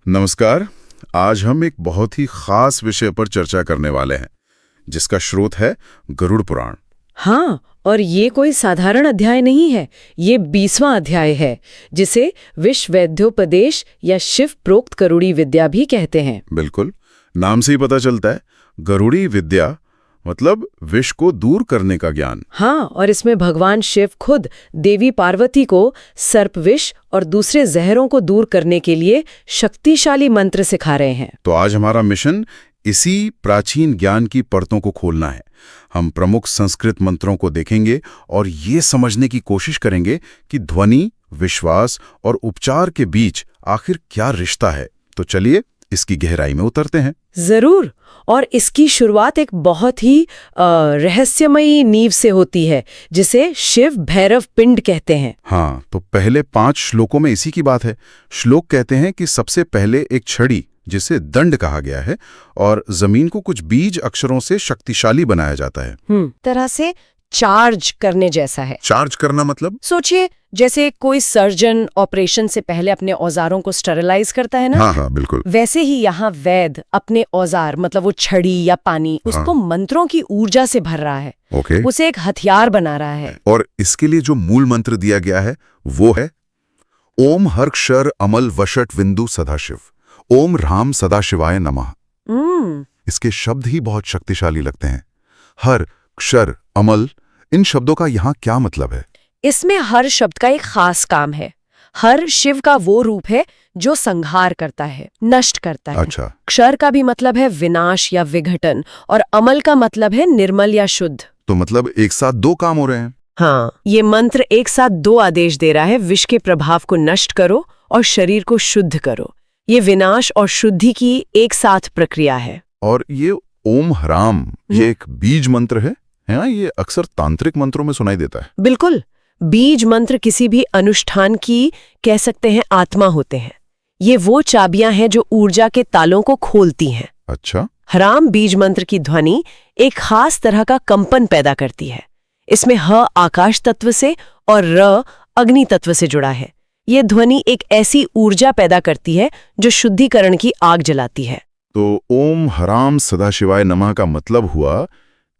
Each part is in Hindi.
नमस्कार। आज हम एक बहुत ही खास विषय पर चर्चा करने वाले हैं जिसका स्रोत है गरुड़ पुराण। हाँ, और ये कोई साधारण अध्याय नहीं है। ये 20वां अध्याय है जिसे विश्व वैद्योपदेश या शिव प्रोक्त गरुड़ी विद्या भी कहते हैं। बिल्कुल, नाम से ही पता चलता है। गरुड़ी विद्या मतलब विष को दूर करने का ज्ञान। हाँ, और इसमें भगवान शिव खुद देवी पार्वती को सर्प विष और दूसरे जहरों को दूर करने के लिए शक्तिशाली मंत्र सिखा रहे हैं। तो आज हमारा मिशन इसी प्राचीन ज्ञान की परतों को खोलना है। हम प्रमुख संस्कृत मंत्रों को देखेंगे और ये समझने की कोशिश करेंगे कि ध्वनि, विश्वास और उपचार के बीच आखिर क्या रिश्ता है। तो चलिए इसकी गहराई में उतरते हैं। जरूर। और इसकी शुरुआत एक बहुत ही रहस्यमयी नींव से होती है जिसे शिव भैरव पिंड कहते हैं। हाँ, तो पहले 5 श्लोकों में इसी की बात है। श्लोक कहते हैं कि सबसे पहले एक छड़ी, जिसे दंड कहा गया है, और जमीन को कुछ बीज अक्षरों से शक्तिशाली बनाया जाता है। तरह से चार्ज करने जैसा है। चार्ज करना मतलब? सोचिए, जैसे कोई सर्जन ऑपरेशन से पहले अपने औजारों को स्टरलाइज करता है ना। हाँ, बिल्कुल। वैसे ही यहाँ वैद्य अपने औजार मतलब वो छड़ी या पानी, उसको मंत्रों की ऊर्जा से भर रहा है। ओके। उसे एक हथियार बना रहा है। और इसके लिए जो मूल मंत्र दिया गया है वो है ओम हर क्षर अमल वशट विंदु सदाशिव, ओम राम सदाशिवाय नमः। इसके शब्द ही बहुत शक्तिशाली लगते हैं। हर, क्षर, अमल, इन शब्दों का यहाँ क्या मतलब है? इसमें हर शब्द का एक खास काम है। हर शिव का वो रूप है जो संहार करता है, नष्ट करता है। अच्छा। क्षर का भी मतलब है विनाश या विघटन, और अमल का मतलब है निर्मल या शुद्ध। तो मतलब एक साथ 2 काम हो रहे हैं। हाँ, ये मंत्र एक साथ 2 आदेश दे रहा है। विष के प्रभाव को नष्ट करो और शरीर को शुद्ध करो। ये विनाश और शुद्धि की एक साथ प्रक्रिया है। और ये ओम ह्राम, ये एक बीज मंत्र है ना? ये अक्सर तांत्रिक मंत्रों में सुनाई देता है। बिल्कुल। बीज मंत्र किसी भी अनुष्ठान की, कह सकते हैं, आत्मा होते हैं। ये वो चाबियां हैं जो ऊर्जा के तालों को खोलती हैं। अच्छा। ह्राम बीज मंत्र की ध्वनि एक खास तरह का कंपन पैदा करती है। इसमें ह आकाश तत्व से और र अग्नि तत्व से जुड़ा है। ये ध्वनि एक ऐसी ऊर्जा पैदा करती है जो शुद्धिकरण की आग जलाती है। तो ओम ह्राम सदाशिवाय नमः का मतलब हुआ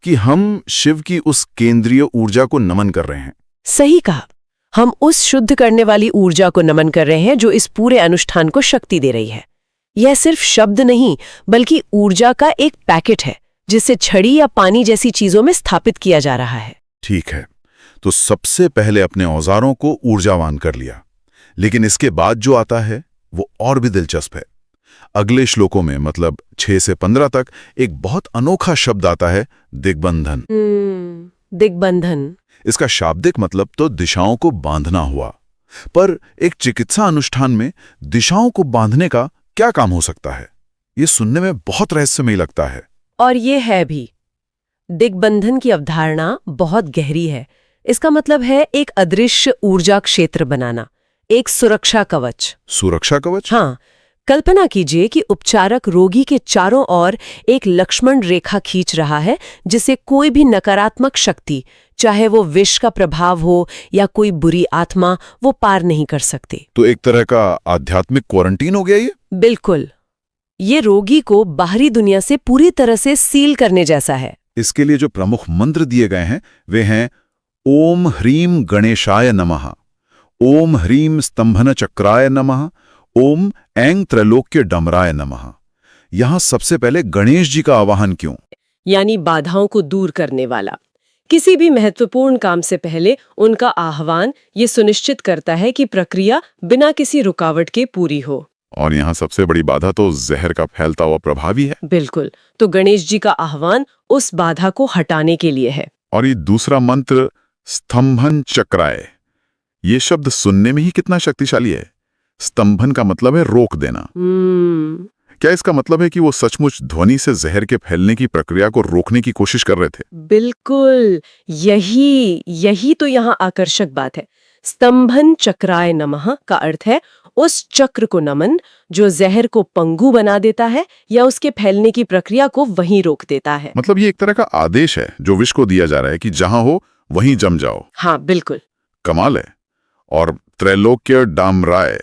कि हम शिव की उस केंद्रीय ऊर्जा को नमन कर रहे हैं। सही कहा। हम उस शुद्ध करने वाली ऊर्जा को नमन कर रहे हैं जो इस पूरे अनुष्ठान को शक्ति दे रही है। यह सिर्फ शब्द नहीं, बल्कि ऊर्जा का एक पैकेट है जिसे छड़ी या पानी जैसी चीजों में स्थापित किया जा रहा है। ठीक है, तो सबसे पहले अपने औजारों को ऊर्जावान कर लिया, लेकिन इसके बाद जो आता है वो और भी दिलचस्प है। अगले श्लोकों में, मतलब 6 से 15 तक, एक बहुत अनोखा शब्द आता है, दिग्बंधन। दिग्बंधन। इसका शाब्दिक मतलब तो दिशाओं को बांधना हुआ, पर एक चिकित्सा अनुष्ठान में दिशाओं को बांधने का क्या काम हो सकता है? ये सुनने में बहुत रहस्यमय लगता है। और ये है भी। दिग्बंधन की अवधारणा बहुत गहरी है। इसका मतलब है एक अदृश्य ऊर्जा क्षेत्र बनाना, एक सुरक्षा कवच। सुरक्षा कवच? हाँ, कल्पना कीजिए कि उपचारक रोगी के चारों ओर एक लक्ष्मण रेखा खींच रहा है जिसे कोई भी नकारात्मक शक्ति, चाहे वो विष का प्रभाव हो या कोई बुरी आत्मा, वो पार नहीं कर सकती। तो एक तरह का आध्यात्मिक क्वारंटीन हो गया ये? बिल्कुल। ये रोगी को बाहरी दुनिया से पूरी तरह से सील करने जैसा है। इसके लिए जो प्रमुख मंत्र दिए गए हैं वे हैं ओम ह्रीम गणेशाय नमः, ओम ह्रीम स्तंभन चक्राय नमः, ओम ऐं त्रैलोक्य डमराय नमः। यहां सबसे पहले गणेश जी का आवाहन क्यों? यानी बाधाओं को दूर करने वाला। किसी भी महत्वपूर्ण काम से पहले उनका आह्वान ये सुनिश्चित करता है कि प्रक्रिया बिना किसी रुकावट के पूरी हो। और यहाँ सबसे बड़ी बाधा तो जहर का फैलता हुआ प्रभाव ही है। बिल्कुल। तो गणेश जी का आह्वान उस बाधा को हटाने के लिए है। और ये दूसरा मंत्र स्तंभन चक्राय, ये शब्द सुनने में ही कितना शक्तिशाली है। स्तंभन का मतलब है रोक देना। क्या इसका मतलब है कि वो सचमुच ध्वनि से जहर के फैलने की प्रक्रिया को रोकने की कोशिश कर रहे थे? बिल्कुल। यही तो यहाँ आकर्षक बात है। स्तंभन चक्राय नमः का अर्थ है उस चक्र को नमन जो जहर को पंगु बना देता है या उसके फैलने की प्रक्रिया को वहीं रोक देता है। मतलब ये एक तरह का आदेश है जो विष को दिया जा रहा है कि जहां हो वहीं जम जाओ। हाँ, बिल्कुल। कमाल है। और त्रैलोक्य डामराय,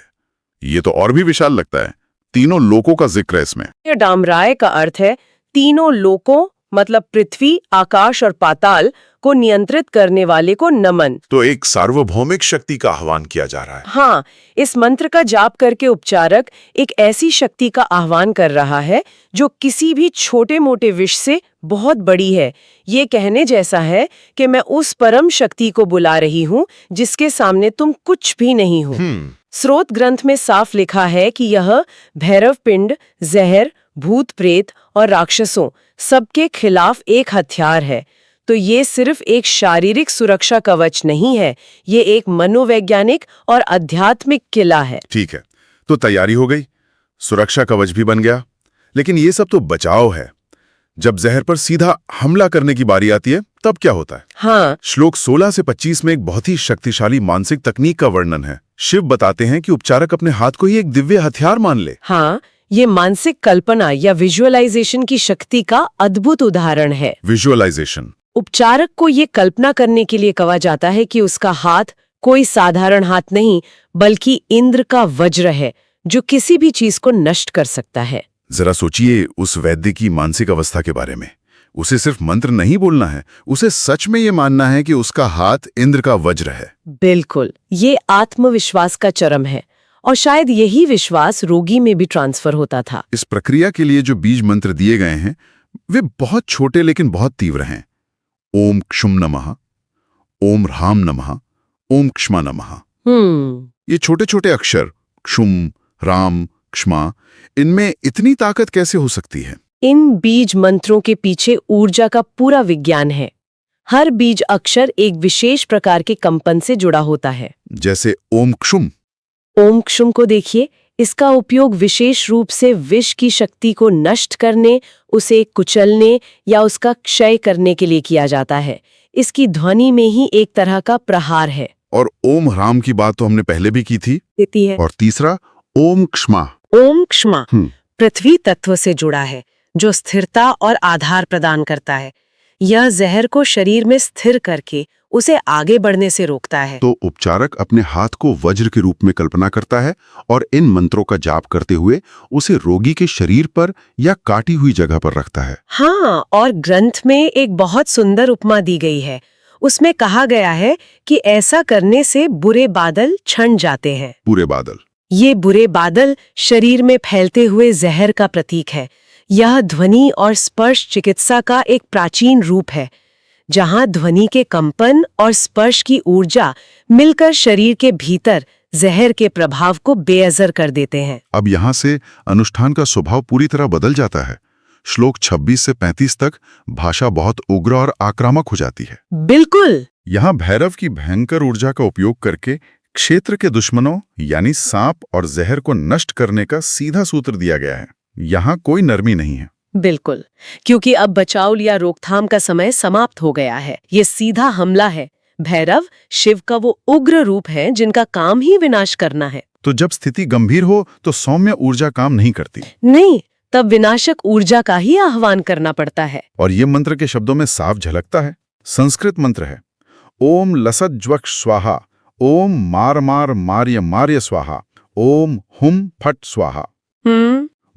ये तो और भी विशाल लगता है। तीनों लोकों का जिक्र है इसमें। ये डामराय का अर्थ है तीनों लोकों, मतलब पृथ्वी, आकाश और पाताल को नियंत्रित करने वाले को नमन। तो एक सार्वभौमिक शक्ति का आह्वान किया जा रहा है। हाँ, इस मंत्र का जाप करके उपचारक एक ऐसी शक्ति का आह्वान कर रहा है जो किसी भी छोटे मोटे विष से बहुत बड़ी है। ये कहने जैसा है कि मैं उस परम शक्ति को बुला रही हूँ जिसके सामने तुम कुछ भी नहीं हो। स्रोत ग्रंथ में साफ लिखा है कि यह भैरव पिंड, जहर, भूत प्रेत और राक्षसों सबके खिलाफ एक हथियार है। तो ये सिर्फ एक शारीरिक सुरक्षा कवच नहीं है, ये एक मनोवैज्ञानिक और आध्यात्मिक किला है। ठीक है, तो तैयारी हो गई, सुरक्षा कवच भी बन गया। लेकिन ये सब तो बचाव है। जब जहर पर सीधा हमला करने की बारी आती है तब क्या होता है? हाँ, श्लोक 16 से 25 में एक बहुत ही शक्तिशाली मानसिक तकनीक का वर्णन है। शिव बताते हैं कि उपचारक अपने हाथ को ही एक दिव्य हथियार मान ले। हाँ, ये मानसिक कल्पना या विजुअलाइजेशन की शक्ति का अद्भुत उदाहरण है। विजुअलाइजेशन। उपचारक को ये कल्पना करने के लिए कहा जाता है कि उसका हाथ कोई साधारण हाथ नहीं, बल्कि इंद्र का वज्र है जो किसी भी चीज को नष्ट कर सकता है। जरा सोचिए उस वैद्य की मानसिक अवस्था के बारे में। उसे सिर्फ मंत्र नहीं बोलना है, उसे सच में ये मानना है कि उसका हाथ इंद्र का वज्र है। बिल्कुल, ये आत्मविश्वास का चरम है और शायद यही विश्वास रोगी में भी ट्रांसफर होता था। इस प्रक्रिया के लिए जो बीज मंत्र दिए गए हैं वे बहुत छोटे लेकिन बहुत तीव्र हैं। ओम क्षुम नमः, ओम ह्राम नमः, ओम क्ष्मा नमः। ये छोटे छोटे अक्षर क्षुम, राम, क्ष्मा, इनमें इतनी ताकत कैसे हो सकती है? इन बीज मंत्रों के पीछे ऊर्जा का पूरा विज्ञान है। हर बीज अक्षर एक विशेष प्रकार के कंपन से जुड़ा होता है। जैसे ओम क्षुम। ओम क्षुम को देखिए, इसका उपयोग विशेष रूप से विष की शक्ति को नष्ट करने, उसे कुचलने या उसका क्षय करने के लिए किया जाता है। इसकी ध्वनि में ही एक तरह का प्रहार है। और ओम ह्राम की बात तो हमने पहले भी की थी। देती है। और तीसरा ओम क्ष्मा। ओम क्षमा पृथ्वी तत्व से जुड़ा है जो स्थिरता और आधार प्रदान करता है। यह जहर को शरीर में स्थिर करके उसे आगे बढ़ने से रोकता है। तो उपचारक अपने हाथ को वज्र के रूप में कल्पना करता है और इन मंत्रों का जाप करते हुए उसे रोगी के शरीर पर या काटी हुई जगह पर रखता है। हाँ, और ग्रंथ में एक बहुत सुंदर उपमा दी गई है। उसमें कहा गया है कि ऐसा करने से बुरे बादल छन जाते हैं। पूरे बादल। ये बुरे बादल शरीर में फैलते हुए जहर का प्रतीक है। यह ध्वनि और स्पर्श चिकित्सा का एक प्राचीन रूप है, जहां ध्वनि के कंपन और स्पर्श की ऊर्जा मिलकर शरीर के भीतर जहर के प्रभाव को बेअसर कर देते हैं। अब यहाँ से अनुष्ठान का स्वभाव पूरी तरह बदल जाता है। श्लोक 26 से 35 तक भाषा बहुत उग्र और आक्रामक हो जाती है। बिल्कुल। यहाँ भैरव की भयंकर ऊर्जा का उपयोग करके क्षेत्र के दुश्मनों यानी सांप और जहर को नष्ट करने का सीधा सूत्र दिया गया है। यहाँ कोई नरमी नहीं है। बिल्कुल, क्योंकि अब बचाव या रोकथाम का समय समाप्त हो गया है। ये सीधा हमला है। भैरव शिव का वो उग्र रूप है जिनका काम ही विनाश करना है। तो जब स्थिति गंभीर हो तो सौम्य ऊर्जा काम नहीं करती। नहीं, तब विनाशक ऊर्जा का ही आह्वान करना पड़ता है। और ये मंत्र के शब्दों में साफ झलकता है। संस्कृत मंत्र है ओम लसज्वक् स्वाहा, ओम मार मार मार्य मार्य स्वाहा, ओम हुम फट स्वाहा।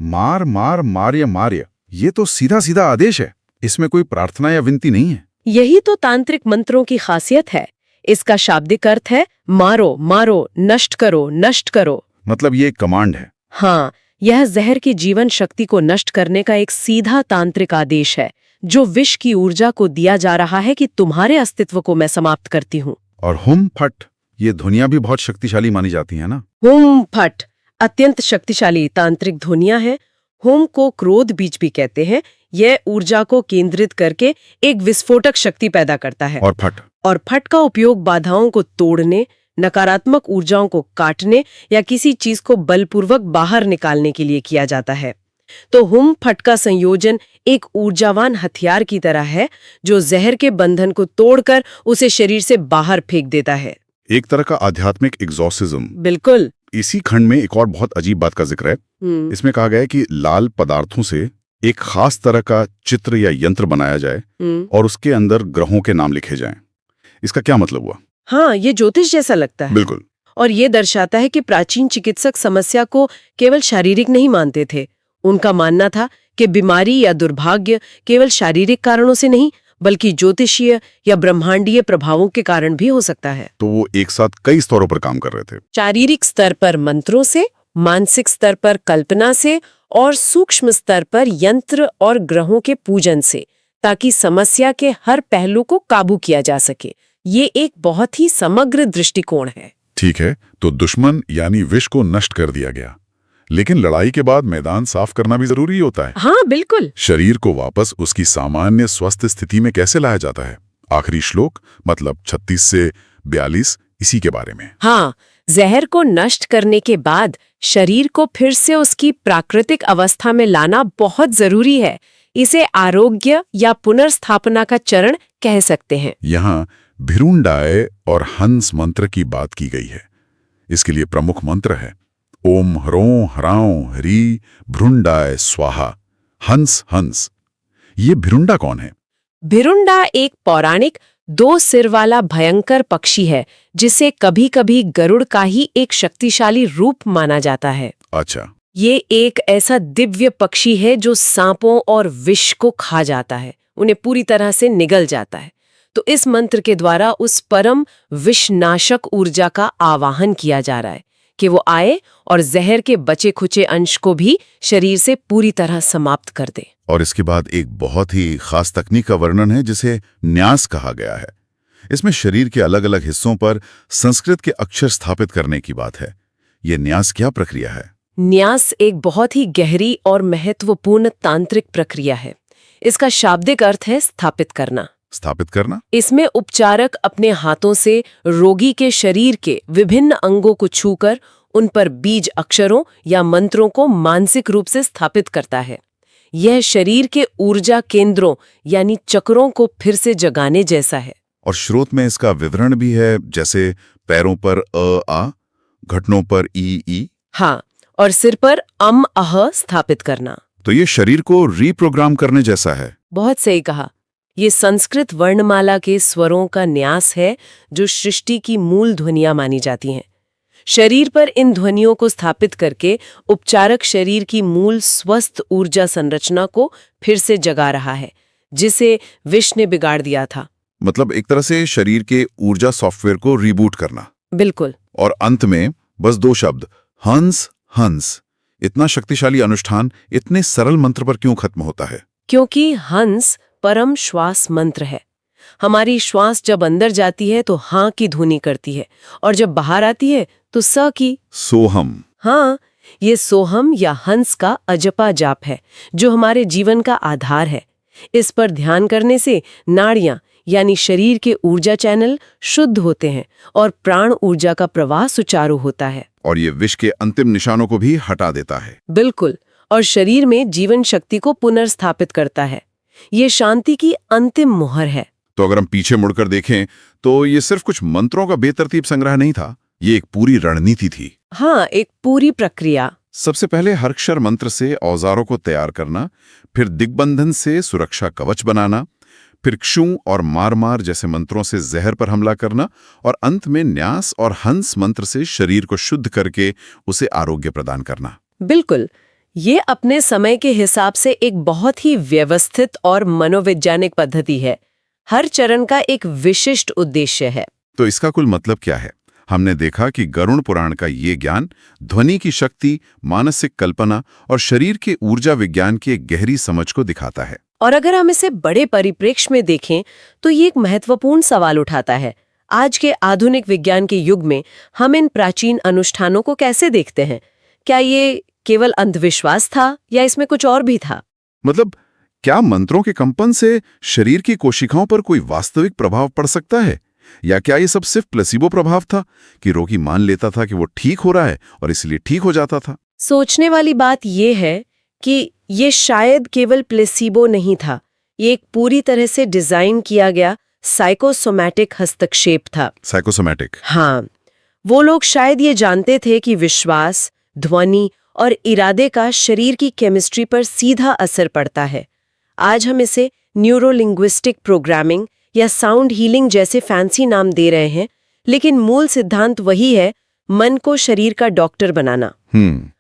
मार मार मार्य मार्य, ये तो सीधा सीधा आदेश है। इसमें कोई प्रार्थना या विनती नहीं है। यही तो तांत्रिक मंत्रों की खासियत है। इसका शाब्दिक अर्थ है मारो मारो, नष्ट करो नष्ट करो। मतलब ये एक कमांड है। हाँ, यह जहर की जीवन शक्ति को नष्ट करने का एक सीधा तांत्रिक आदेश है, जो विष की ऊर्जा को दिया जा रहा है कि तुम्हारे अस्तित्व को मैं समाप्त करती हूँ। और हुम फट, ये ध्वनियां भी बहुत शक्तिशाली मानी जाती हैं ना। हुम फट अत्यंत शक्तिशाली तांत्रिक ध्वनियां हैं। हुम को क्रोध बीज भी कहते हैं। यह ऊर्जा को केंद्रित करके एक विस्फोटक शक्ति पैदा करता है। और फट का उपयोग बाधाओं को तोड़ने, नकारात्मक ऊर्जाओं को काटने या किसी चीज को बलपूर्वक बाहर निकालने के लिए किया जाता है। तो हुम फट का संयोजन एक ऊर्जावान हथियार की तरह है जो जहर के बंधन को तोड़कर उसे शरीर से बाहर फेंक देता है। एक तरह का आध्यात्मिक एग्जॉर्सिज्म। बिल्कुल। इसी खंड में एक और बहुत अजीब बात का जिक्र है। इसमें कहा गया है कि लाल पदार्थों से एक खास तरह का चित्र या यंत्र बनाया जाए और उसके अंदर ग्रहों के नाम लिखे जाएं। इसका क्या मतलब हुआ? हाँ, ये ज्योतिष जैसा लगता है। बिल्कुल। और ये दर्शाता है कि प्राचीन चिकित्सक समस्या को केवल शारीरिक नहीं मानते थे। उनका मानना था कि बीमारी या दुर्भाग्य केवल शारीरिक कारणों से नहीं बल्कि ज्योतिषीय या ब्रह्मांडीय प्रभावों के कारण भी हो सकता है। तो वो एक साथ कई स्तरों पर काम कर रहे थे। शारीरिक स्तर पर मंत्रों से, मानसिक स्तर पर कल्पना से और सूक्ष्म स्तर पर यंत्र और ग्रहों के पूजन से, ताकि समस्या के हर पहलू को काबू किया जा सके। ये एक बहुत ही समग्र दृष्टिकोण है। ठीक है, तो दुश्मन यानी विष को नष्ट कर दिया गया, लेकिन लड़ाई के बाद मैदान साफ करना भी जरूरी होता है। हाँ बिल्कुल। शरीर को वापस उसकी सामान्य स्वस्थ स्थिति में कैसे लाया जाता है? आखिरी श्लोक मतलब 36 से 42 इसी के बारे में। हाँ, जहर को नष्ट करने के बाद शरीर को फिर से उसकी प्राकृतिक अवस्था में लाना बहुत जरूरी है। इसे आरोग्य या पुनर्स्थापना का चरण कह सकते हैं। यहाँ भिरुंडाय और हंस मंत्र की बात की गई है। इसके लिए प्रमुख मंत्र है ओम ह्रों ह्रां ह्री भ्रुंडाय स्वाहा। हंस हंस। ये भिरुंडा कौन है? भिरुंडा एक पौराणिक 2 सिर वाला भयंकर पक्षी है, जिसे कभी-कभी गरुड़ का ही एक शक्तिशाली रूप माना जाता है। अच्छा। ये एक ऐसा दिव्य पक्षी है जो सांपों और विष को खा जाता है, उन्हें पूरी तरह से निगल जाता है। तो इस मंत्र के द्वारा उस परम विषनाशक ऊर्जा का आवाहन किया जा रहा है कि वो आए और जहर के बचे खुचे अंश को भी शरीर से पूरी तरह समाप्त कर दे। और इसके बाद एक बहुत ही खास तकनीक का वर्णन है जिसे न्यास कहा गया है। इसमें शरीर के अलग अलग हिस्सों पर संस्कृत के अक्षर स्थापित करने की बात है। ये न्यास क्या प्रक्रिया है? न्यास एक बहुत ही गहरी और महत्वपूर्ण तांत्रिक प्रक्रिया है। इसका शाब्दिक अर्थ है स्थापित करना। स्थापित करना? इसमें उपचारक अपने हाथों से रोगी के शरीर के विभिन्न अंगों को छूकर उन पर बीज अक्षरों या मंत्रों को मानसिक रूप से स्थापित करता है। यह शरीर के ऊर्जा केंद्रों यानी चक्रों को फिर से जगाने जैसा है। और श्रोत में इसका विवरण भी है, जैसे पैरों पर अ आ, घुटनों पर ई। हाँ, और सिर पर अह स्थापित करना। तो ये शरीर को रीप्रोग्राम करने जैसा है। बहुत सही कहा। ये संस्कृत वर्णमाला के स्वरों का न्यास है जो सृष्टि की मूल ध्वनियां मानी जाती हैं। शरीर पर इन ध्वनियों को स्थापित करके उपचारक शरीर की मूल स्वस्थ ऊर्जा संरचना को फिर से जगा रहा है, जिसे विष ने बिगाड़ दिया था। मतलब एक तरह से शरीर के ऊर्जा सॉफ्टवेयर को रिबूट करना। बिल्कुल। और अंत में बस 2 शब्द, हंस हंस। इतना शक्तिशाली अनुष्ठान इतने सरल मंत्र पर क्यों खत्म होता है? क्योंकि हंस परम श्वास मंत्र है। हमारी श्वास जब अंदर जाती है तो हाँ की ध्वनि करती है, और जब बाहर आती है तो स की। सोहम। हाँ, ये सोहम या हंस का अजपा जाप है जो हमारे जीवन का आधार है। इस पर ध्यान करने से नाड़ियां यानी शरीर के ऊर्जा चैनल शुद्ध होते हैं और प्राण ऊर्जा का प्रवाह सुचारू होता है। और ये विष के अंतिम निशानों को भी हटा देता है। बिल्कुल, और शरीर में जीवन शक्ति को पुनर्स्थापित करता है। ये शांति की अंतिम मुहर है। तो अगर हम पीछे मुड़कर देखें तो ये सिर्फ कुछ मंत्रों का बेतरतीब संग्रह नहीं था, ये एक पूरी रणनीति थी। हाँ, एक पूरी प्रक्रिया। सबसे पहले हर्क्षर मंत्र से औजारों को तैयार करना, फिर दिग्बंधन से सुरक्षा कवच बनाना, फिर क्षु और मार जैसे मंत्रों से जहर पर हमला करना, और अंत में न्यास और हंस मंत्र से शरीर को शुद्ध करके उसे आरोग्य प्रदान करना। बिल्कुल, ये अपने समय के हिसाब से एक बहुत ही व्यवस्थित और मनोवैज्ञानिक पद्धति है। हर चरण का एक विशिष्ट उद्देश्य है। तो इसका कुल मतलब क्या है? हमने देखा कि गरुड़ पुराण का ये ज्ञान ध्वनि की शक्ति, मानसिक कल्पना और शरीर के ऊर्जा विज्ञान की एक गहरी समझ को दिखाता है। और अगर हम इसे बड़े परिप्रेक्ष्य में देखें तो ये एक महत्वपूर्ण सवाल उठाता है। आज के आधुनिक विज्ञान के युग में हम इन प्राचीन अनुष्ठानों को कैसे देखते हैं? क्या ये केवल अंधविश्वास था या इसमें कुछ और भी था? मतलब क्या मंत्रों के कंपन से शरीर की कोशिकाओं पर कोई वास्तविक प्रभाव पड़ सकता है, या क्या ये सब सिर्फ प्लेसिबो प्रभाव था कि रोगी मान लेता था कि वो ठीक हो रहा है और इसलिए ठीक हो जाता था? सोचने वाली बात ये है कि ये शायद केवल प्लेसिबो नहीं था, ये एक पूरी तरह से डिजाइन किया गया साइकोसोमैटिक हस्तक्षेप था। साइकोसोमैटिक? हाँ, वो लोग शायद ये जानते थे कि विश्वास, ध्वनि और इरादे का शरीर की केमिस्ट्री पर सीधा असर पड़ता है। आज हम इसे न्यूरोलिंग्विस्टिक प्रोग्रामिंग या साउंड हीलिंग जैसे फैंसी नाम दे रहे हैं, लेकिन मूल सिद्धांत वही है मन को शरीर का डॉक्टर बनाना। हम्म।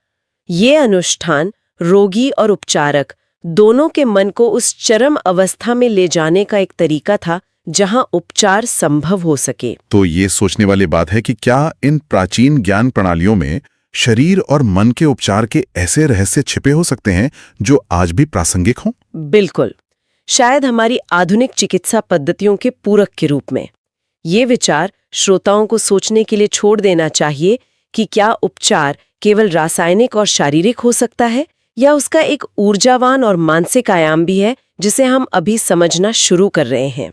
ये अनुष्ठान रोगी और उपचारक दोनों के मन को उस चरम अवस्था में ले जाने का एक तरीका था जहां उपचार संभव हो सके। तो ये सोचने वाली बात है कि क्या इन प्राचीन ज्ञान प्रणालियों में शरीर और मन के उपचार के ऐसे रहस्य छिपे हो सकते हैं जो आज भी प्रासंगिक हों? बिल्कुल, शायद हमारी आधुनिक चिकित्सा पद्धतियों के पूरक के रूप में। ये विचार श्रोताओं को सोचने के लिए छोड़ देना चाहिए कि क्या उपचार केवल रासायनिक और शारीरिक हो सकता है या उसका एक ऊर्जावान और मानसिक आयाम भी है जिसे हम अभी समझना शुरू कर रहे हैं।